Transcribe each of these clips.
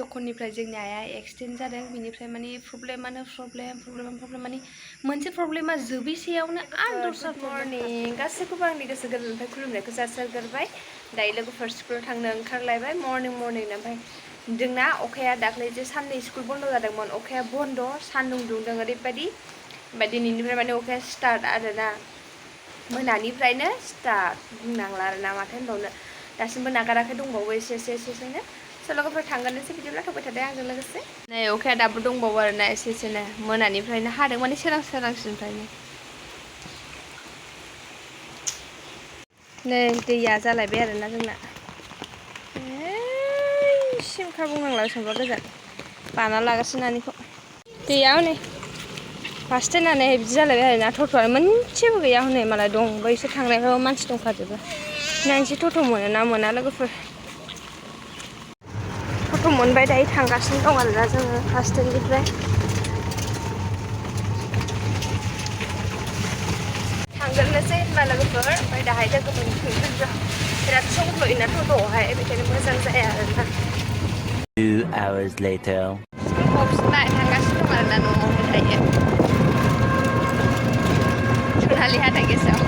जखननिफ्राय जोंनि आइया एक्सिडेन्ट जादों बिनिफ्राय माने प्रब्लेमानो प्रब्लेम माने मोनसे प्रब्लेमा जोबैसेयावनो आरो दस्रा मर्निं गासैखौबो आंनि गोसो गोरबोनिफ्राय खुलुमनायखौ जासिहरग्रोबाय दायो लोगोफोर स्कुलाव थांनो ओंखारलायबाय मर्निं ओमफ्राय जोंना अखाया दाख्लै जे साननै स्कुल बन्द जादोंमोन अखाया बन्द सान्दुं दुंदों ओरैबायदि ओमफ्राय दिनैनिफ्राय माने अखाया स्टार्ट आरोना मोनानिफ्रायनो स्टार्ट बुंनांला आरोना माथो होनबावनो दासिमबो नागाराखै दंबावो एसेनो लोगोफोर थांगोननोसै बिदिब्ला थाबाय थादों आंजों लोगोसे नै अखाया दाबो दंबावो आरोना एसेनो मोनानिफ्रायनो हादों माने सोरांसिनिफ्रायनो नै दैया जालायबाय आरोना जोंना सिमखा बुंनांला बेसेबांबा गोजान बाना लागासिनो नानिखौ दैया हनै फार्स्टनानै बिदि जालायबाय आरोना टट'आनो मोनसेबो गैया हनै मालाय दं बैसोर थांनायफ्राव मानसि दंखाजोबो नायनोसै टट' मोनो ना मोना लोगोफोर टट' मोनबाय दायो थांगासिनो दं आरोना जोङो हस्टेलनिफ्राय थांगोरनोसै होनबा लोगोफोर ओमफ्राय दाहाय लोगो मोनफिनगोन जों बिराद संख्ल'योना टट'आवहाय बेखायनो मोजां जाया आरोना 2 hours later स्कुल थांगासिनो दं आरोना न'आवहाय दायो सनालि हाथाय गेसाव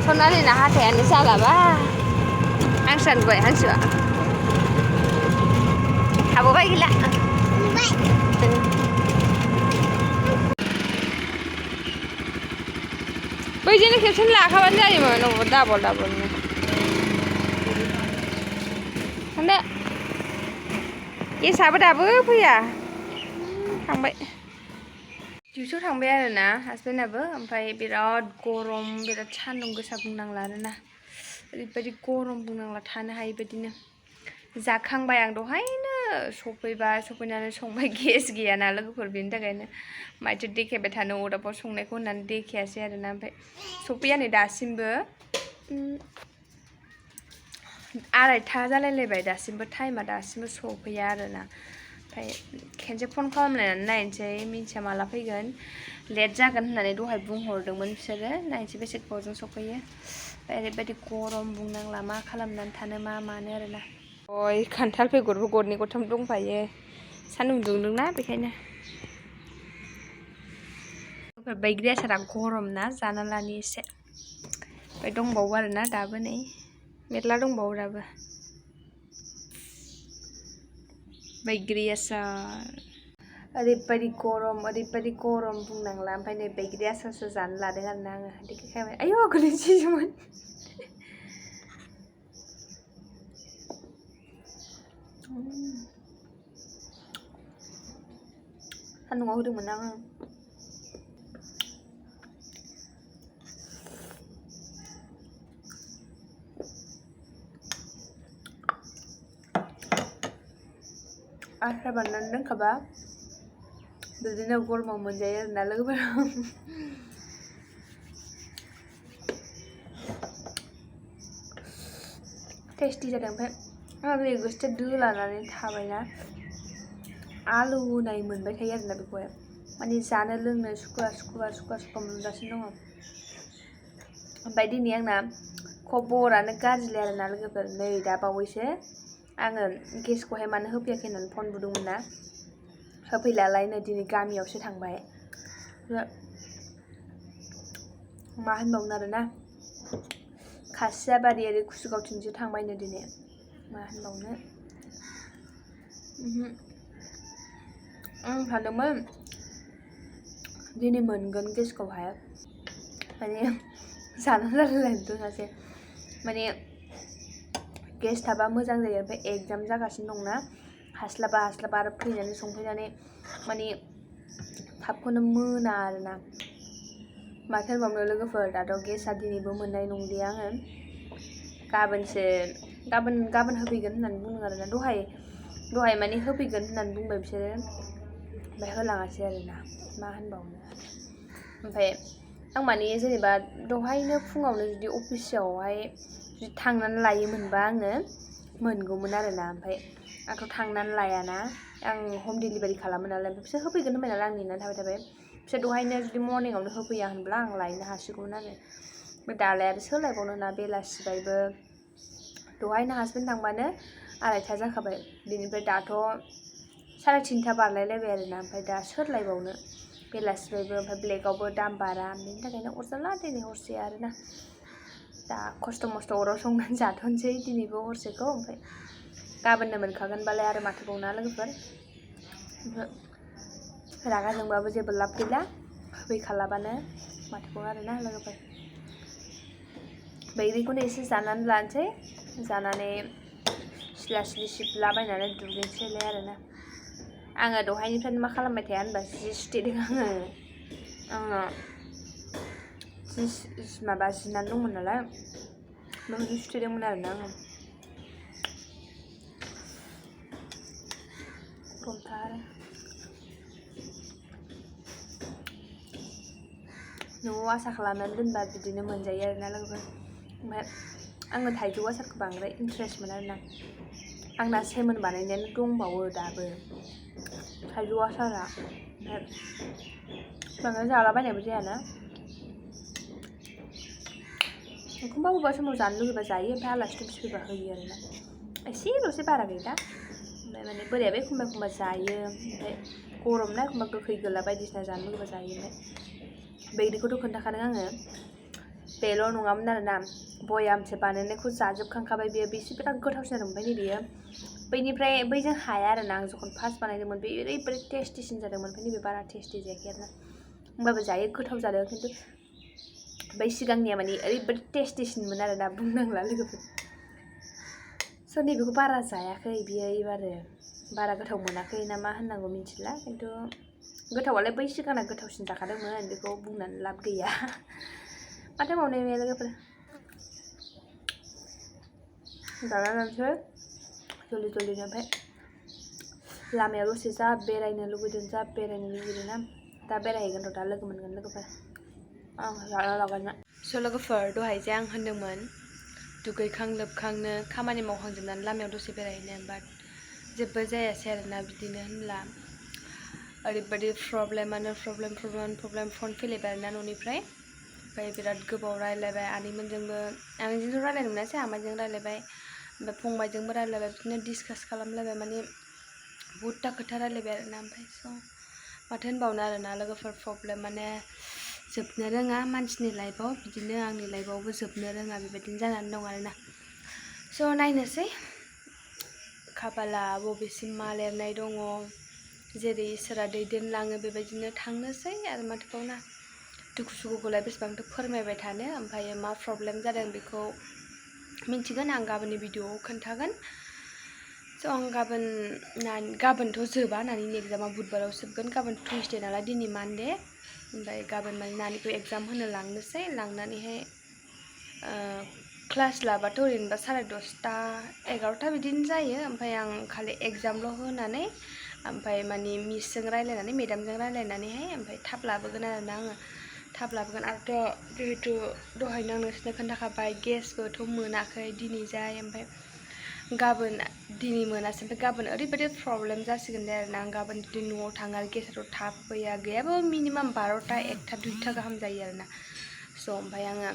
सनालिना हाथायानो जालाबा आं सानबाय हांसोआ हाबोबाय गैला बैजोंनो खेबसेनो लाखाबानो जायोमोन डाबल डाबलनो थांदो गेसाबो दाबो फैया थांबाय डिउटियाव थांबाय आरोना हासबेन्डआबो ओमफ्राय बिराद गरम बिराद सान्दुं गोसा बुंनांला आरोना ओरैबायदि गरम बुंनांला थानो हायि बायदिनो जाखांबाय आं दहायनो सफैनानै संबाय गेस गैयाना लोगोफोर बेनि थाखायनो माथो देखायबाय थानो अरदाबाव संनायखौ होननानै देखायासै आरोना ओमफ्राय सफैया नै दासिमबो 2:30 जालायलायबाय दासिमबो टाइमा दासिमबो सफैया आरोना ओमफ्राय खेनसे फन खालामलायनानै नायनोसै मिन्थिया माला फैगोन लेट जागोन होननानै दहाय बुंहरदोंमोन बिसोरो नायनोसै बेसे गोबावजों सफैयो ओरैबायदि गरम बुंनांला मा खालामनानै थानो मा मानो आरोना ओइ खान्थाल बेगरबो गरनै गरथाम दंफायो सान्दुं दुंदोंना बेखायनो बैग्रि आसारा गरम ना जाना लानि एसे ओमफ्राय दंबावो आरोना दाबो नै मेरला दंबावो दाबो बैग्रि आसार ओरैबायदि गरम बुंनांला ओमफ्राय नै बैग्रि आसारसो जानो लादों आरोना आङो देखायखाबाय आयौ गोलैनोसैमोन सान्दुङाव होदोंमोन आङो आसार बानायनानै दोनखाबा बिदिनो गरमाव मोनजायो आरोना लोगोफोर टेस्टि जादों ओमफ्राय आंहा बे गोसोआ दोलानानै थाबायना आलौनाय मोनबाय थायो आरोना बेखौहाय माने जानो लोंनो सुखुवा मोनगासिनो दङ ओमफ्राय दिनै आंना खबरानो गाज्रि आरोना लोगोफोर नै दा बावैसो आङो गेसखौहाय मानो होफैयाखै होननानै फन बुदोंमोन ना होफैलालायनो दिनै गामियावसो थांबाय मा होनबावनो आरोना खासियाबारि ओरै कुसुगावथिंसो थांबायनो दिनै मा होनबावनो आं सानदोंमोन दिनै मोनगोन गेसखौहाय माने जानो रायलायनो रोङासै माने गेस थाबा मोजां जायो ओमफ्राय एग्जाम जागासिनो दंना हास्लाबा आरो फैनानै संफैनानै माने थाबखौनो मोना आरोना माथो होनबावनो लोगोफोर दाथ' गेसआ दिनैबो मोननाय नंलिया आङो गाबोन होफैगोन होननानै बुंदों आरोना दहाय माने होफैगोन होननानै बुंबाय बिसोरो ओमफ्राय होलाङासै आरोना मा होनबावनो ओमफ्राय आं माने जेनेबा दहायनो फुङावनो जुदि अफिसावहाय जुदि थांनानै लायोमोनबा आङो मोनगौमोन आरोना ओमफ्राय आंथ' थांनानै लायाना आं हम डिलिभारि खालामो नालाय बिसोर होफैगोन होनबाय नालाय आं नेनानै थाबाय बिसोर दहायनो जुदि मर्निंआवनो होफैया होनब्ला आं लायनो हासिगौमोन आरो ओमफ्राय दालाय आरो सोलायबावनो ना बेलासिबायबो दहायनो हासबेन्ड थांबानो 2:30 जाखाबाय बेनिफ्राय दाथ' 3:30 बारलायलायबाय आरोना ओमफ्राय दा सोरलायबावनो बेलासिबायबो ओमफ्राय ब्लेकआवबो दाम बारा बेनि थाखायनो अरजाला दिनै हरसेया आरोना दा खस्थ' मस्थ' अराव संनानै जाथ'नोसै दिनैबो हरसेखौ ओमफ्राय गाबोननो मोनखागोनबालाय आरो माथोबावना लोगोफोर रागा जोंबाबो जेबो लाब गैला होफैखालाबानो माथोबाव आरोना लोगोफोर बैग्रिखौनो एसे जानानै लानोसै जानानै सिला सिलि सिबलाबायनानै दुगैनोसैलाय आरोना आङो दहायनिफ्रायनो मा खालामबाय थाया होनबा जि सुथेदों आङो माबा जिनानै दंमोन नालाय बेखौ सुथेदोंमोन आरोना आङो गरमथार न'आव आसार खालामनानै दोनबा बिदिनो मोनजायो आरोना लोगोफोर ओमफ्राय आङो थाइजौ आसारखौ बांद्राय इन्ट्रेस्ट मोनो आरोना आंना सेमोन बानायनायानो दंबावो दाबो थाइजौ आसारा ओमफ्राय बांद्राय जालाबायनायबो जायाना एखमबा बबेबा समाव जानो लुगैबा जायो ओमफ्राय आलासि दुमसि फैबा होयो आरोना एसेल'सो बारा गैला ओमफ्राय माने बोरैबा एखमबा जायो ओमफ्राय गरम ना एखमबा गोखै गोला बायदिसिना जानो लुगैबा जायो ओमफ्राय बैग्रिखौथ' खोन्थाखादों आङो बेल' नङामोन आरोना बयामसे बानायनायखौ जाजोबखांखाबाय बेयो बेसे बिराद गोथावसिन जादों ओमफ्राय नैबेयो बैनिफ्राय बैजों हाया आरोना आं जखन फार्स्ट बानायदोंमोन बे ओरैबायदि टेस्टिसिन जादोंमोन ओमफ्राय नैबे बारा टेस्टि जायाखै आरोना होमबाबो जायो गोथाव जादों खिन्थु बै सिगांनिया माने ओरैबायदि टेस्टिसिनमोन आरोना बुंनांला लोगोफोर स' नैबेखौ बारा जायाखै बियो एबारो बारा गोथाव मोनाखै ना मा होननांगौ मिथिला खिन्थु गोथावालाय बै सिगांना गोथावसिन जाखादोंमोन बेखौ बुंनानै लाब गैया माथो मावनो लोगोफोर जाना लानोसै जल्दि जल्दिनो ओमफ्राय लामायाव दसे जा बेरायनो लुगैदों ना दा बेरायहैगोन र' दा लोगो मोनगोन लोगोफोर आं जाना लागोन स' लोगोफोर दहाय जे आं होनदोंमोन दुगैखां लोबखांनो खामानि मावखांजोबनानै लामायाव दसे बेरायहैनो बाट जेबो जायासै आरोना बिदिनो होनब्ला ओरैबायदि प्रब्लेमानो प्रब्लेम फन फैलायबाय आरोना न'निफ्राय ओमफ्राय बिराद गोबाव रायलायबाय आनैमोनजोंबो आनैजोंथ' रायलायनो मोनासै आमाइजों रायलायबाय ओमफ्राय फंबायजोंबो रायलायबाय बिदिनो डिसकास खालामलायबाय माने बहुदथा खोथा रायलायबाय आरोना ओमफ्राय स' माथो होनबावनो आरोना लोगोफोर प्रब्लेम माने जोबनो रोङा मानसिनि लाइफआव बिदिनो आंनि लाइफआवबो जोबनो रोङा बेबायदिनो जानानै दं आरोना स' नायनोसै खाफाला बबेसिम मा लिरनाय दङ जेरै इसोरा दैदेनलाङो बेबायदिनो थांनोसै आरो माथोबावना दुखु सुखुखौलाय बेसेबांथो फोरमायबाय थानो ओमफ्राय मा प्रब्लेम जादों बेखौ मिन्थिगोन आं गाबोननि भिडिअआव खोन्थागोन स' आं गाबोनथ' जोबा नानिनि एग्जामा बुधबाराव जोबगोन गाबोन टुइसडे नालाय दिनै मानडे ओमफ्राय गाबोन माने नानिखौ एग्जाम होनो लांनोसै लांनानैहाय क्लास लाबाथ' ओरैनोबा 10:30 11टा बिदिनो जायो ओमफ्राय आं खालि एग्जामल' होनानै ओमफ्राय माने मिसजों रायलायनानै मेडामजों रायलायनानैहाय ओमफ्राय थाब लाबोगोन आरोना आङो थाब लाबोगोन आरोथ' जिहेतु दहायनो आं नोंसोरनो खोन्थाखाबाय गेसबोथ' मोनाखै दिनैजाय ओमफ्राय गाबोन दिनै मोनासै ओमफ्राय गाबोन ओरैबायदि प्रब्लेम जासिगोन दे आरोना आं गाबोन जुदि न'आव थाङो आरो गेसआथ' थाब फैया गैयाबो मिनिमाम 12टा 1टा 2टा गाहाम जायो आरोना स' ओमफ्राय आङो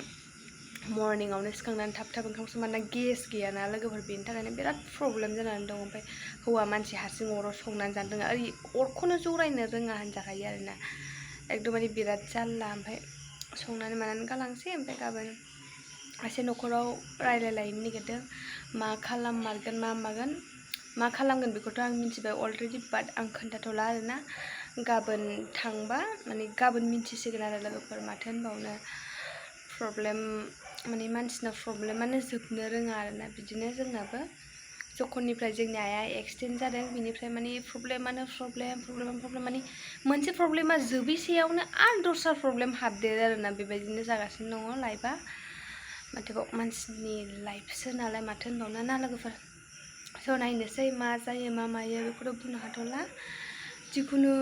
मर्निंआवनो सिखांनानै थाब ओंखाम संना गेस गैयाना लोगोफोर बेनि थाखायनो बिराद प्रब्लेम जानानै दं ओमफ्राय हौवा मानसि हारसिं अराव संनानै जानो रोङा ओरै अरखौनो जरायनो रोङा होनजाखायो आरोना एकदमबारे बिराद जारला ओमफ्राय संनानै मानानै गालांसै ओमफ्राय गाबोन एसे न'खराव रायलायलायनो नागिरदों मा खालाममारगोन मा मागोन मा खालामगोन बेखौथ' आं मिथिबाय अलरेडि बाट आं खोन्थाथ'ला आरोना गाबोन थांबा माने गाबोन मिन्थिसिगोन आरो लोगोफोर माथो होनबावनो प्रब्लेम माने मानसिना प्रब्लेमानो जोबनो रोङा आरोना बिदिनो जोंनाबो जखननिफ्राय जोंनि आइया एक्सिडेन्ट जादों बिनिफ्राय माने प्रब्लेमानो प्रब्लेम माने मोनसे प्रब्लेमा जोबैसेयावनो आरो दस्रा प्रब्लेम हाबदेरो आरोना बेबायदिनो जागासिनो दङ लाइफआ माथोबाव मानसिनि लाइफसो नालाय माथो होनबावनो ना लोगोफोर स' नायनोसै मा जायो मा मायो बेखौथ' बुंनो हाथ'ला जिखुनु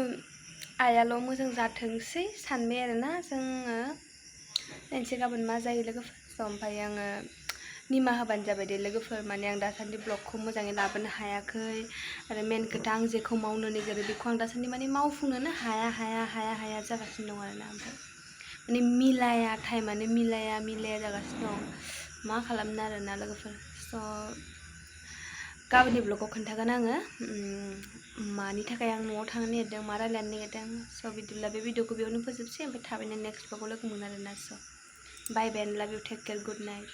आइयाल' मोजां जाथोंसै सानबाय आरोना जोङो नायनोसै गाबोन मा जायो लोगोफोर स' ओमफ्राय आङो निमाहा होबानो जाबाय दे लोगोफोर माने आं दासान्दि ब्लगखौ मोजाङै लाबोनो हायाखै आरो मेन खोथा आं जेखौ मावनो नागिरो बेखौ आं दासान्दि माने मावफुंनोनो हाया जागासिनो दं आरोना ओमफ्राय माने मिलाया टाइमानो मिलाया जागासिनो दं मा खालामनो आरोना लोगोफोर स' गाबोननि ब्लगाव खोन्थागोन आङो मानि थाखाय आं न'आव थांनो नागिरदों मा रायज्लायनो नागिरदों स' बिदिब्ला बे भिडिअखौ बेयावनो फोजोबसै ओमफ्राय थाबैनो नेक्स्ट ब्लगाव लोगो मोनगोन आरोना स' bye bye and love you take care good night